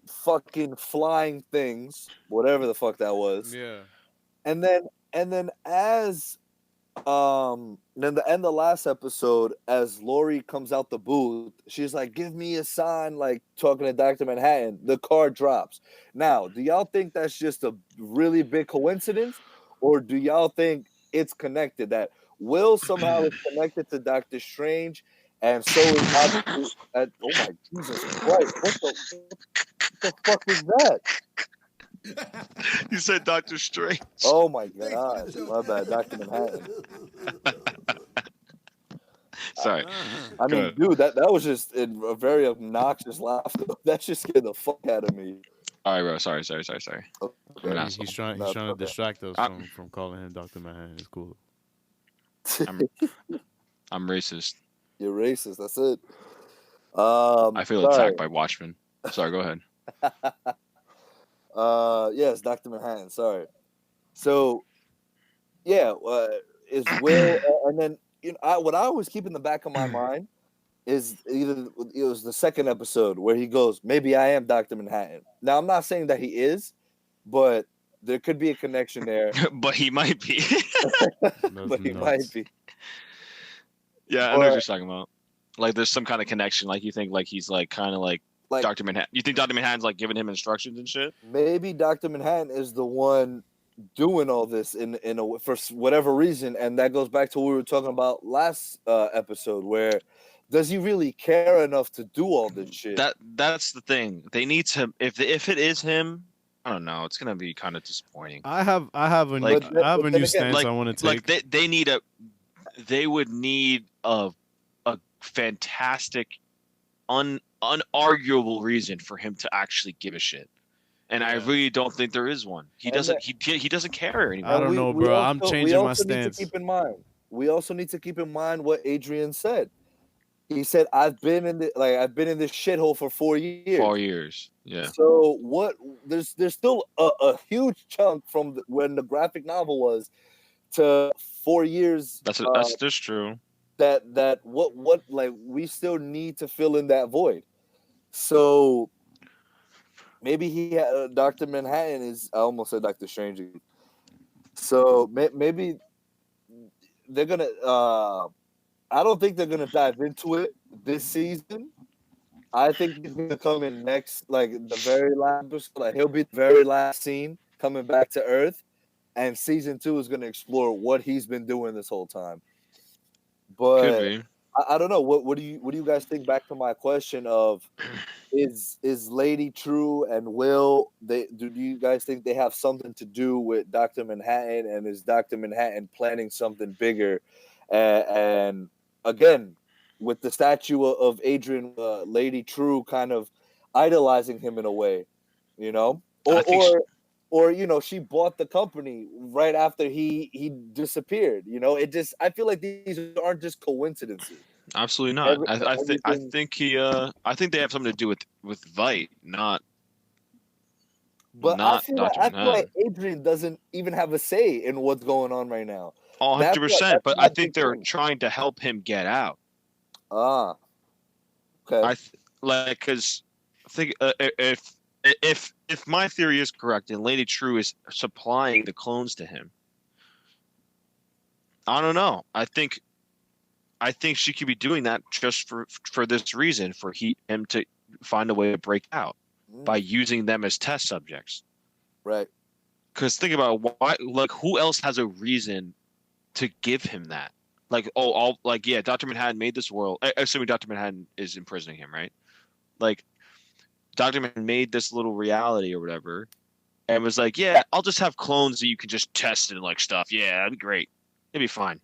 A: fucking flying things, whatever the fuck that was.
B: Yeah.
A: And then as then the end of the last episode, as Lori comes out the booth, she's like, "Give me a sign," like talking to Dr. Manhattan. The car drops. Now, do y'all think that's just a really big coincidence, or do y'all think it's connected? That Will somehow is connected to Doctor Strange, and so is oh my Jesus Christ! What the fuck was that?
C: You said Doctor Strange.
A: Oh my God, my bad, Dr. Manhattan.
C: Sorry.
A: I mean, dude, that was just a very obnoxious laughter. That just scared the fuck out of me.
C: All right, bro. Sorry.
A: Okay.
B: He's trying to distract us from calling him Dr. Manhattan. It's cool.
C: I'm racist.
A: You're racist. That's it.
C: I feel attacked by Watchmen. Sorry, go ahead.
A: Yes, Dr. Manhattan. Sorry. So, yeah, is Will, and then what I always keep in the back of my mind is either it was the second episode where he goes, "Maybe I am Dr. Manhattan." Now, I'm not saying that he is, but there could be a connection there.
C: But he might be.
A: But he might be.
C: Yeah, I know what you're talking about. Like, there's some kind of connection. Like, you think like he's like kind of like Dr. Manhattan. You think Dr. Manhattan's like giving him instructions and shit?
A: Maybe Dr. Manhattan is the one doing all this for whatever reason, and that goes back to what we were talking about last episode, where does he really care enough to do all this shit?
C: That's the thing. They need to if it is him, I don't know. It's gonna be kind of disappointing.
B: I have a new stance I want to take.
C: Like they would need a fantastic, unarguable reason for him to actually give a shit. And I really don't think there is one. He doesn't care anymore.
B: I don't know, bro. I'm changing my stance.
A: We also need to keep in mind what Adrian said. He said, "I've been in this shithole for 4 years."
C: 4 years, yeah.
A: So what? There's still a huge chunk from when the graphic novel was to 4 years.
C: That's true.
A: That what like we still need to fill in that void. So maybe Dr. Manhattan is. I almost said Dr. Strange. So maybe they're gonna. I don't think they're gonna dive into it this season. I think he's gonna come in next, like the very last episode. Like he'll be the very last scene coming back to Earth, and season 2 is gonna explore what he's been doing this whole time. But I don't know. What do you guys think? Back to my question of is Lady Thru and Will, do you guys think they have something to do with Dr. Manhattan, and is Dr. Manhattan planning something bigger? And again, with the statue of Adrian, Lady Thru kind of idolizing him in a way, or she bought the company right after he disappeared. I feel like these aren't just coincidences.
C: Absolutely not. I think they have something to do with Vite, not.
A: But I feel like Adrian doesn't even have a say in what's going on right now.
C: 100%. But I think they're trying to help him get out.
A: Ah. Okay.
C: Because I think if my theory is correct and Lady Thru is supplying the clones to him, I don't know. I think she could be doing that just for this reason, for him to find a way to break out by using them as test subjects.
A: Right.
C: Because think about why. Like, who else has a reason to give him that? Like, Dr. Manhattan made this world. Assuming Dr. Manhattan is imprisoning him, right? Like, Dr. Manhattan made this little reality or whatever, and was like, "Yeah, I'll just have clones that you can just test and like stuff. Yeah, that'd be great. It'd be fine."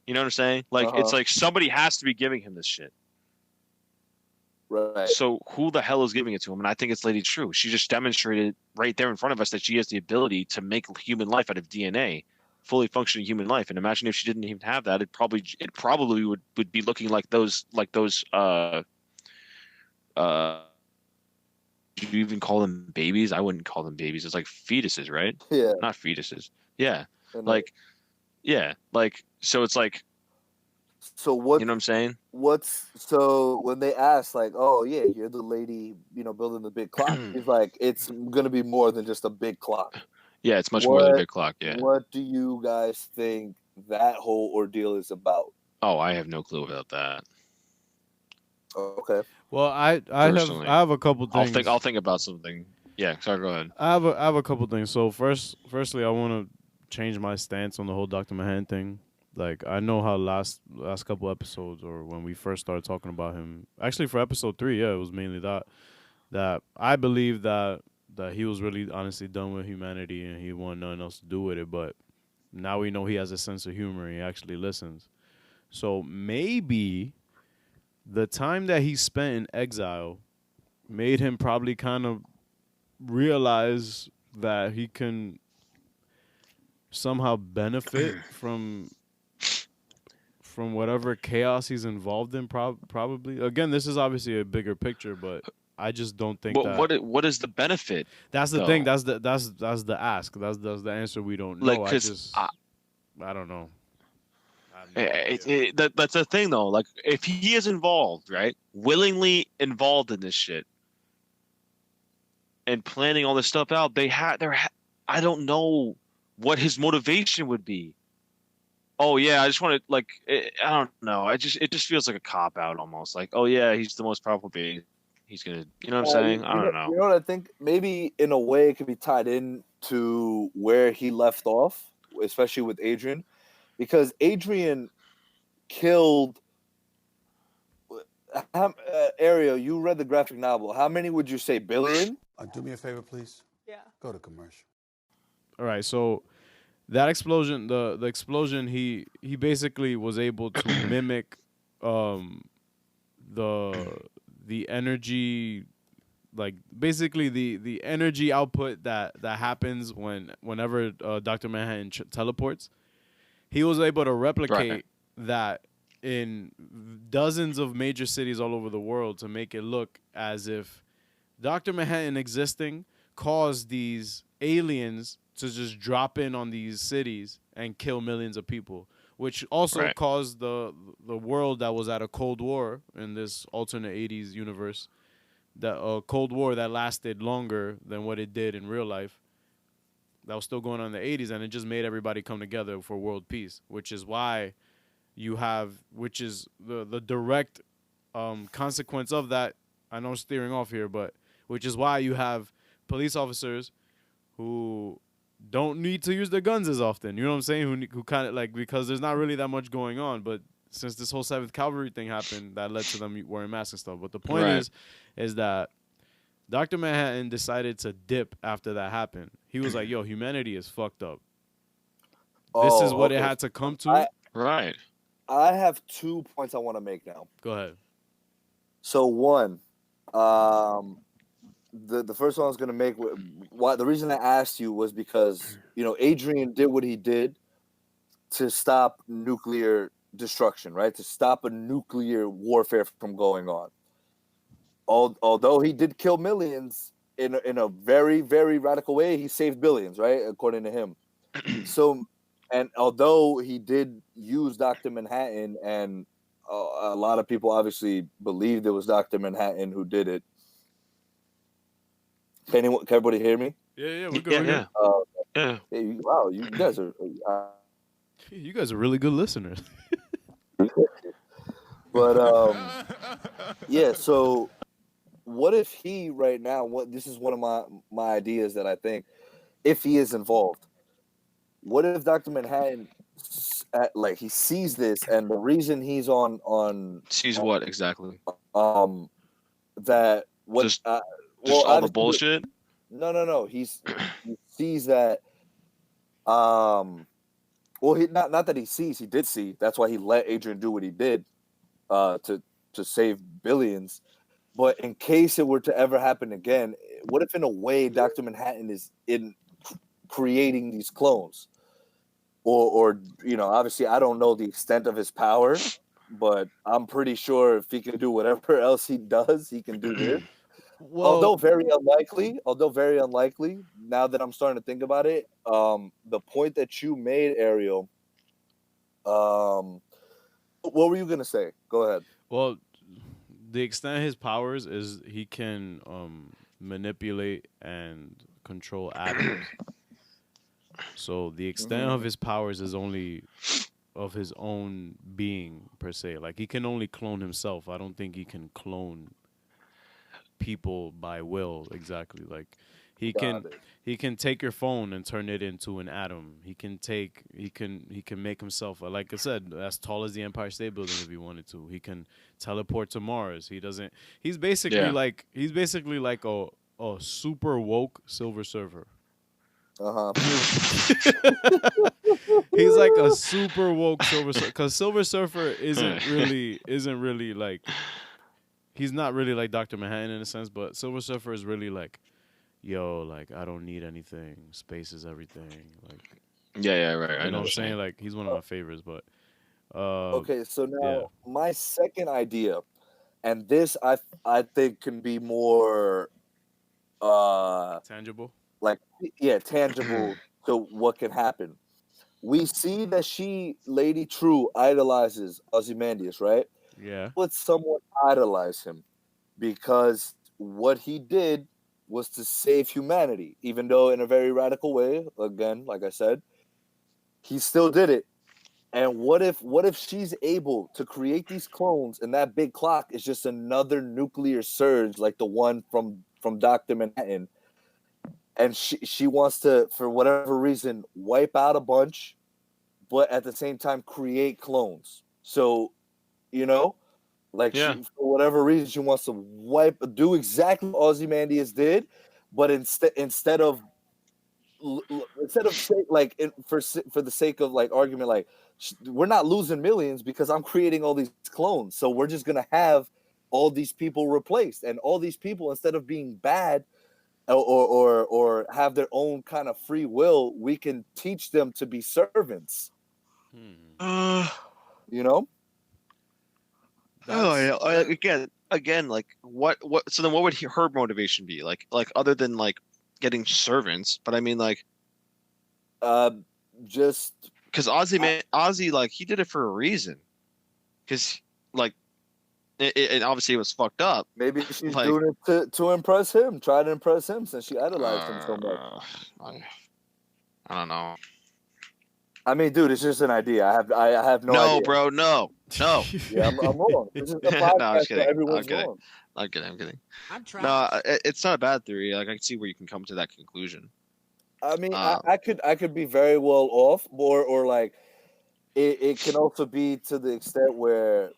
C: You know what I'm saying? Like, It's like somebody has to be giving him this shit.
A: Right.
C: So who the hell is giving it to him? And I think it's Lady Thru. She just demonstrated right there in front of us that she has the ability to make human life out of DNA, fully functioning human life. And imagine if she didn't even have that, it probably would be looking like those do you even call them babies? I wouldn't call them babies. It's like fetuses, right?
A: Yeah.
C: Not fetuses. Yeah. So it's like,
A: so what,
C: you know what I'm saying?
A: So when they ask, like, "Oh yeah, you're the lady, building the big clock," he's like, "It's gonna be more than just a big clock."
C: Yeah, it's much more than a big clock. Yeah.
A: What do you guys think that whole ordeal is about?
C: Oh, I have no clue about that.
A: Okay.
B: Well, I have a couple things.
C: I'll think about something. Yeah, sorry, go ahead.
B: I have a couple things. So firstly, I want to change my stance on the whole Dr. Manhattan thing. Like, I know how last couple episodes, or when we first started talking about him, actually for episode 3, yeah, it was mainly that I believe that he was really honestly done with humanity and he wanted nothing else to do with it. But now we know he has a sense of humor and he actually listens. So maybe the time that he spent in exile made him probably kind of realize that he can somehow benefit from whatever chaos he's involved in. Probably. Again, this is obviously a bigger picture, but I just don't think
C: what is the benefit?
B: That's the thing. That's the ask. That's the answer we don't know. I don't know.
C: That's the thing though. Like, if he is involved, right, willingly involved in this shit and planning all this stuff out, I don't know what his motivation would be. Oh yeah, I just want to I don't know. It just feels like a cop out almost. Like, oh yeah, he's the most powerful being. He's gonna, you know what I'm saying? I don't know.
A: You know what I think? Maybe in a way it could be tied in to where he left off, especially with Adrian, because Adrian killed. Ariel, you read the graphic novel. How many would you say? Billion?
D: Do me a favor, please. Yeah. Go to commercial.
B: All right, so that explosion, the explosion, he basically was able to mimic the energy, like basically the energy output that happens whenever Dr. Manhattan teleports. He was able to replicate that in dozens of major cities all over the world to make it look as if Dr. Manhattan existing caused these aliens to just drop in on these cities and kill millions of people, which also caused the world that was at a Cold War in this alternate 80s universe, that Cold War that lasted longer than what it did in real life, that was still going on in the 80s, and it just made everybody come together for world peace, which is why which is the direct consequence of that. I know I'm steering off here, but which is why you have police officers who don't need to use their guns as often. You know what I'm saying? Who kind of like, because there's not really that much going on. But since this whole 7th Cavalry thing happened, that led to them wearing masks and stuff. But the point is that Dr. Manhattan decided to dip after that happened. He was like, yo, humanity is fucked up. This is what it had to come to.
A: I have 2 points I want to make now.
B: Go ahead.
A: So one, the first one I was going to make, why the reason I asked you was because, Adrian did what he did to stop nuclear destruction, right? To stop a nuclear warfare from going on. Although he did kill millions in a very, very radical way, he saved billions, right? According to him. So, and although he did use Dr. Manhattan, and a lot of people obviously believed it was Dr. Manhattan who did it. Can everybody hear me?
B: Yeah, we're good.
C: Yeah.
A: Hey, wow, you guys are.
B: You guys are really good listeners.
A: But yeah. So, what if he right now? This is one of my ideas that I think, if he is involved, what if Dr. Manhattan, he sees this, and the reason he's
C: sees what exactly?
A: That what
C: just all the bullshit.
A: No. He sees that. Well, he not that he sees. He did see. That's why he let Adrian do what he did, to save billions. But in case it were to ever happen again, what if in a way Dr. Manhattan is in creating these clones? Or obviously I don't know the extent of his power, but I'm pretty sure if he can do whatever else he does, he can do this. Well, although very unlikely, now that I'm starting to think about it, the point that you made, Ariel, what were you going to say? Go ahead.
B: Well, the extent of his powers is he can manipulate and control atoms. So the extent of his powers is only his own being per se. Like he can only clone himself. I don't think he can clone people by will exactly. Like he can take your phone and turn it into an atom. He can make himself, like I said, as tall as the Empire State Building if he wanted to. He can teleport to Mars. He's basically like a super woke Silver Surfer. He's like a super woke Silver Surfer, because Silver Surfer isn't really like, he's not really like Dr. Manhattan in a sense, but Silver Surfer is really like, yo, like I don't need anything, space is everything, like
C: right. I know
B: what I'm saying. Like he's one of my favorites, but
A: okay, so now my second idea, and this I think can be more
B: tangible.
A: Like tangible to what can happen. We see that Lady Thru idolizes Ozymandias, right?
B: Yeah.
A: Would someone idolize him because what he did was to save humanity, even though in a very radical way. Again, like I said, he still did it. And what if she's able to create these clones, and that big clock is just another nuclear surge like the one from Dr. Manhattan, and she wants to, for whatever reason, wipe out a bunch, but at the same time create clones. So, like she, for whatever reason, she wants to do exactly what Ozymandias did, but instead of like for the sake of like argument, like we're not losing millions because I'm creating all these clones, so we're just gonna have all these people replaced, and all these people, instead of being bad or have their own kind of free will, we can teach them to be servants. You know?
C: Again, like what? So then, what would her motivation be? Like other than like getting servants, but I mean, like,
A: just
C: because Ozzy, like, he did it for a reason, because like, it obviously was fucked up.
A: Maybe she's like, doing it to impress him, try to impress him, since she idolized him so much.
C: I don't know.
A: I mean, dude, it's just an idea. I have no idea.
C: No, bro, no.
A: Yeah, I'm wrong. This is a podcast no, I was kidding. Everyone's wrong.
C: I'm kidding. I'm trying. No, it's not a bad theory. Like, I can see where you can come to that conclusion.
A: I mean, I could be very well off, or like, it can also be to the extent where,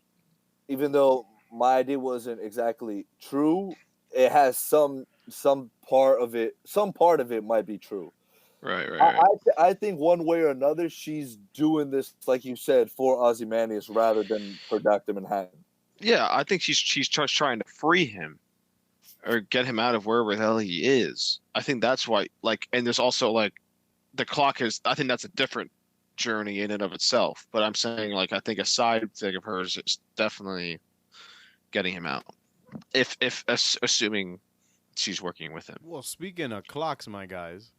A: even though my idea wasn't exactly true, it has some part of it. Some part of it might be true.
C: Right.
A: I think one way or another, she's doing this, like you said, for Ozymandias rather than for Dr. Manhattan.
C: Yeah, I think she's just trying to free him or get him out of wherever the hell he is. I think that's why, like, and there's also, like, the clock is, I think that's a different journey in and of itself. But I'm saying, like, I think a side thing of hers is definitely getting him out. If assuming she's working with him.
B: Well, speaking of clocks, my guys.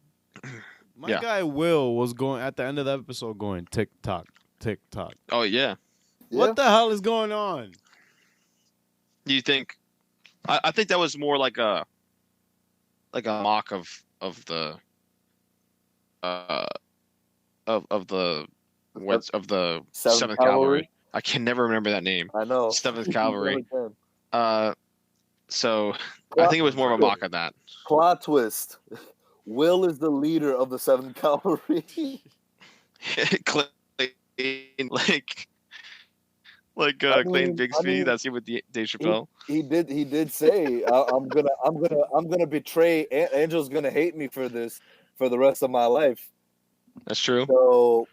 B: My guy Will was going at the end of the episode going tick tock, tick tock.
C: Oh yeah.
B: What the hell is going on?
C: You think? I think that was more like a mock of the Seventh Cavalry. I can never remember that name.
A: I know.
C: 7th Cavalry. So I think it was more of a mock of that.
A: Plot twist. Will is the leader of the 7th Cavalry.
C: Clayton Bigsby. That's him with Dave Chappelle.
A: He did say, I'm gonna betray. Angel's gonna hate me for this for the rest of my life.
C: That's true.
A: So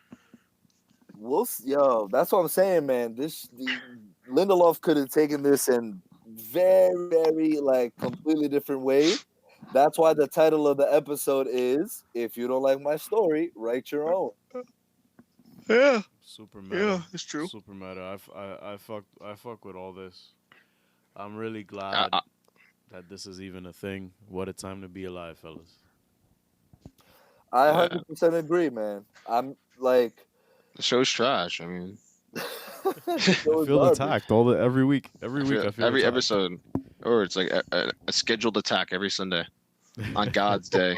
A: that's what I'm saying, man. Lindelof could have taken this in very, very like completely different way. That's why the title of the episode is "If You Don't Like My Story, Write Your Own."
C: Yeah.
B: Super meta.
C: Yeah, it's true.
B: Super meta. I fuck with all this. I'm really glad that this is even a thing. What a time to be alive, fellas.
A: I 100% agree, man. I'm like,
C: the show's trash. I mean,
B: I feel attacked every week. Every week I feel
C: every
B: attacked.
C: episode, or it's like a scheduled attack every Sunday on God's day.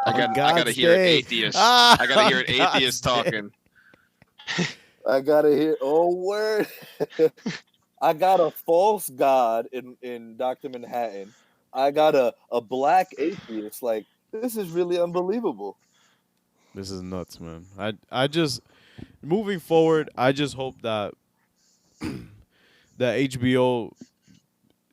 C: I gotta hear an atheist. I gotta hear an atheist talking.
A: I gotta hear. Oh, word! I got a false god in Doctor Manhattan. I got a black atheist. Like, this is really unbelievable.
B: This is nuts, man. I just moving forward. I just hope that that HBO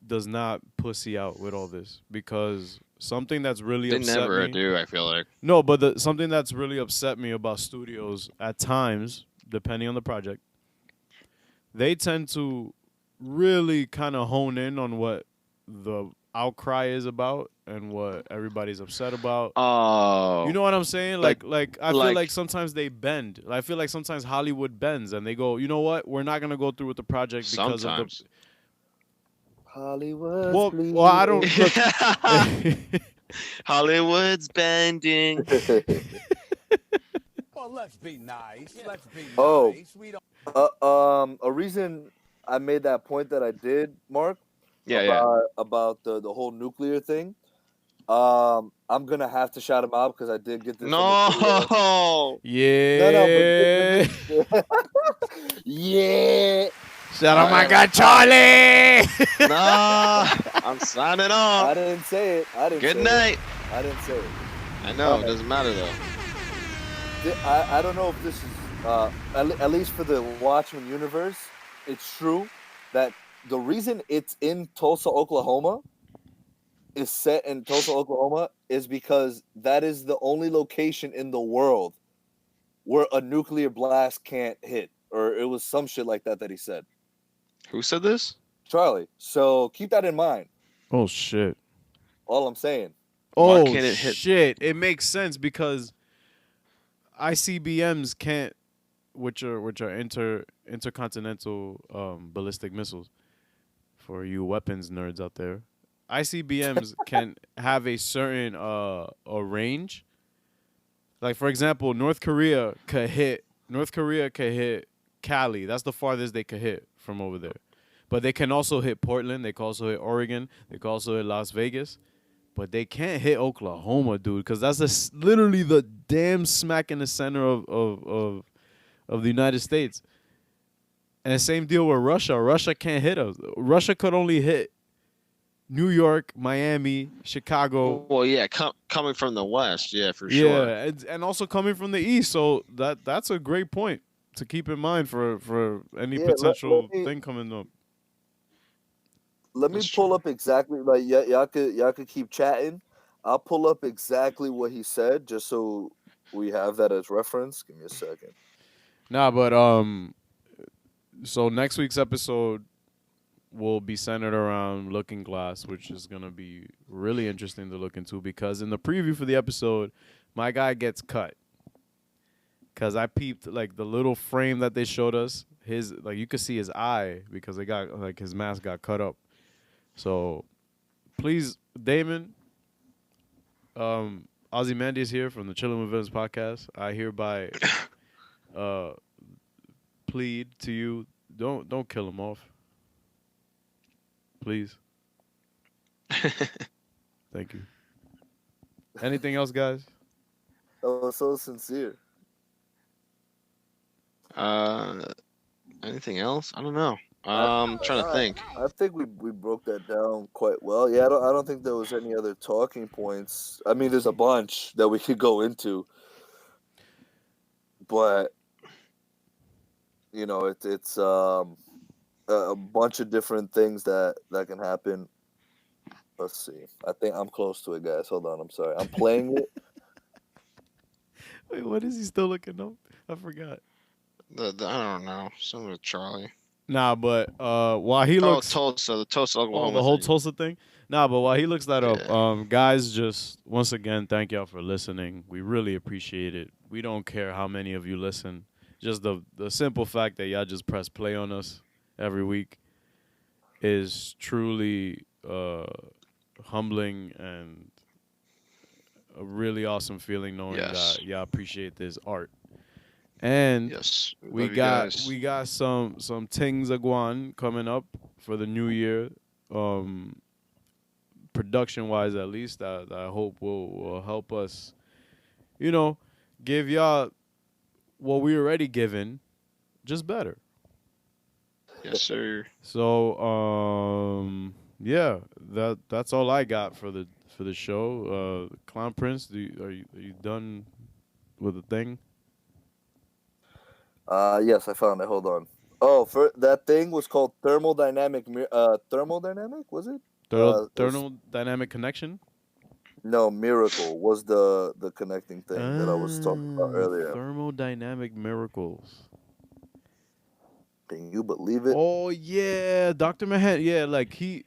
B: does not pussy out with all this, because something that's really
C: They
B: upset
C: never
B: me.
C: do, I feel like.
B: No, but something that's really upset me about studios at times, depending on the project, they tend to really kind of hone in on what the outcry is about and what everybody's upset about.
C: Oh,
B: You know what I'm saying?
C: like,
B: Like I feel like sometimes they bend. I feel like sometimes Hollywood bends and they go, you know what? We're not gonna go through with the project because of the.
C: sometimes.
A: Hollywood's
B: Well, I don't look.
C: Hollywood's bending.
D: Well, let's be nice. Let's be
A: Oh,
D: nice. We don't.
A: a reason I made that point that I did, Mark,
C: Yeah.
A: about the whole nuclear thing. I'm gonna have to shout him out because I did get this.
C: No.
B: Yeah.
A: But yeah.
B: Shout out my guy Charlie.
C: Nah, I'm signing off.
A: I didn't say it.
C: Good night.
A: I didn't say it.
C: I know, it doesn't matter though.
A: I don't know if this is at least for the Watchmen universe, it's true that the reason it's in Tulsa, Oklahoma, is set in Tulsa, Oklahoma, is because that is the only location in the world where a nuclear blast can't hit, or it was some shit like that he said.
C: Who said this?
A: Charlie. So keep that in mind.
B: Oh shit.
A: All I'm saying.
B: Oh shit! It makes sense because ICBMs can't, which are intercontinental ballistic missiles. For you weapons nerds out there, ICBMs can have a certain a range. Like for example, North Korea could hit Cali. That's the farthest they could hit from over there. But they can also hit Portland. They can also hit Oregon. They can also hit Las Vegas. But they can't hit Oklahoma, dude, because that's literally the damn smack in the center of the United States. And the same deal with Russia. Russia can't hit us. Russia could only hit New York, Miami, Chicago.
C: Well, yeah, coming from the west, yeah, for sure.
B: Yeah, and also coming from the east. So that's a great point to keep in mind for any potential thing coming up.
A: Let me pull up exactly, like, y'all could keep chatting. I'll pull up exactly what he said just so we have that as reference. Give me a second.
B: Nah, but so next week's episode will be centered around Looking Glass, which is gonna be really interesting to look into because in the preview for the episode, my guy gets cut. Cause I peeped like the little frame that they showed us, his like you could see his eye because they got like his mask got cut up. So, please, Damon, Ozymandias here from the Chillin with Villains podcast. I hereby plead to you, don't kill him off, please. Thank you. Anything else, guys?
A: That was so sincere.
C: Anything else? I don't know. I'm trying to think.
A: I think we broke that down quite well. Yeah, I don't think there was any other talking points. I mean, there's a bunch that we could go into, but you know, it's a bunch of different things that can happen. Let's see. I think I'm close to it, guys. Hold on. I'm sorry. I'm playing it.
B: Wait, what is he still looking up? I forgot.
C: I don't know. Something with Charlie.
B: Nah, but while he looks
C: the Tulsa, Oklahoma.
B: The whole Tulsa thing. Nah, but while he looks that up, guys, just once again, thank y'all for listening. We really appreciate it. We don't care how many of you listen. Just the simple fact that y'all just press play on us every week is truly humbling and a really awesome feeling knowing that y'all appreciate this art. And
C: yes,
B: we got some things agwan coming up for the new year, production wise at least. That I hope will help us, give y'all what we already given, just better.
C: Yes, sir.
B: So yeah, that's all I got for the show. Clown Prince, are you done with the thing?
A: Yes, I found it. Hold on. Oh, for that thing was called thermodynamic. Thermodynamic was it? It was
B: Thermodynamic connection.
A: no miracle was the connecting thing that I was talking about earlier.
B: Thermodynamic miracles.
A: Can you believe it?
B: Oh yeah, Doctor Manhattan. Yeah, like he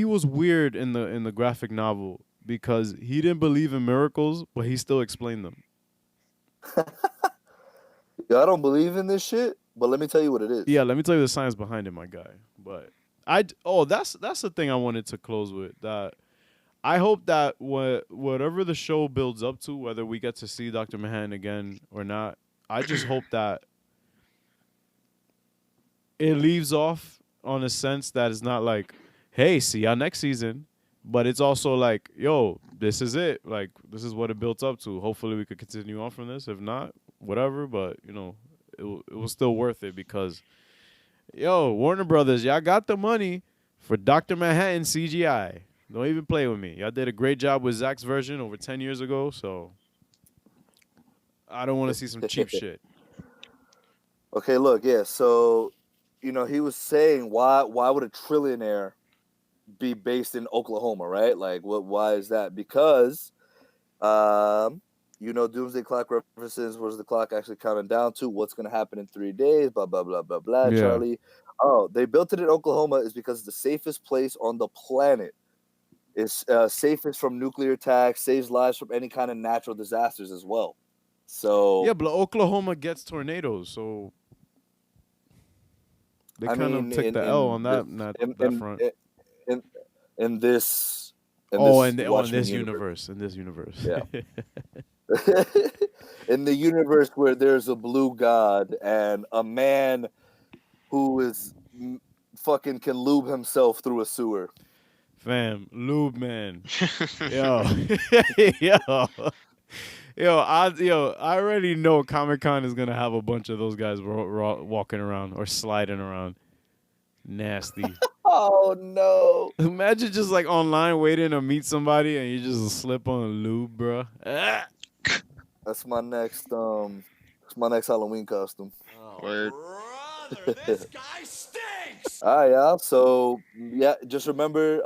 B: was weird in the graphic novel because he didn't believe in miracles, but he still explained them.
A: Yeah, I don't believe in this shit, but let me tell you what it is.
B: Yeah, let me tell you the science behind it, my guy. But that's the thing I wanted to close with. That I hope that whatever the show builds up to, whether we get to see Doctor Manhattan again or not, I just hope that it leaves off on a sense that it's not like, hey, see y'all next season. But it's also like, yo, this is it. Like, this is what it built up to. Hopefully we could continue on from this. If not, whatever. But, it was still worth it because, yo, Warner Brothers, y'all got the money for Dr. Manhattan CGI. Don't even play with me. Y'all did a great job with Zach's version over 10 years ago. So I don't want to see some cheap shit.
A: Okay, look, yeah. So, he was saying why would a trillionaire be based in Oklahoma, right? Like, why is that? Because, Doomsday Clock references was the clock actually counting down to what's going to happen in 3 days, blah, blah, blah, blah, blah,
B: Yeah.
A: Charlie. Oh, they built it in Oklahoma is because it's the safest place on the planet. It's safest from nuclear attacks, saves lives from any kind of natural disasters as well. So
B: yeah, but Oklahoma gets tornadoes, so they kind of took the L on that front.
A: In this
B: In
A: Watchmen
B: this universe. In this universe.
A: Yeah. In the universe where there's a blue god and a man who is fucking can lube himself through a sewer.
B: Fam, lube man. Yo. I already know Comic-Con is gonna have a bunch of those guys walking around or sliding around. Nasty.
A: Oh no!
B: Imagine just like online waiting to meet somebody and you just slip on a lube, bro.
A: That's my next Halloween costume.
C: Oh, word.
D: Brother, this guy stinks.
A: All right, yeah. So yeah, just remember,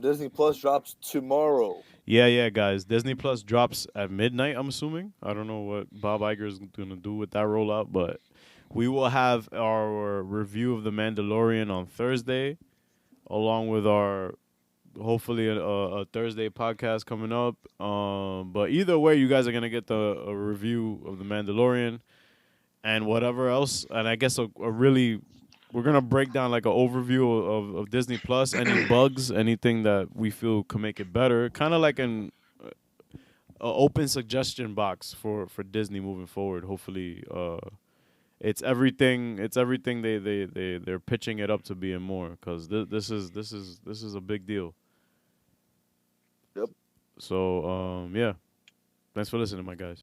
A: Disney Plus drops tomorrow.
B: Yeah, guys. Disney Plus drops at midnight, I'm assuming. I don't know what Bob Iger is going to do with that rollout, but we will have our review of The Mandalorian on Thursday, along with our, hopefully, a Thursday podcast coming up. But either way, you guys are going to get a review of The Mandalorian and whatever else. And I guess we're going to break down like an overview of Disney Plus, any bugs, anything that we feel can make it better. Kind of like an open suggestion box for Disney moving forward. Hopefully, it's everything they're pitching it up to be and more, because this is a big deal.
A: Yep.
B: So yeah, thanks for listening, my guys.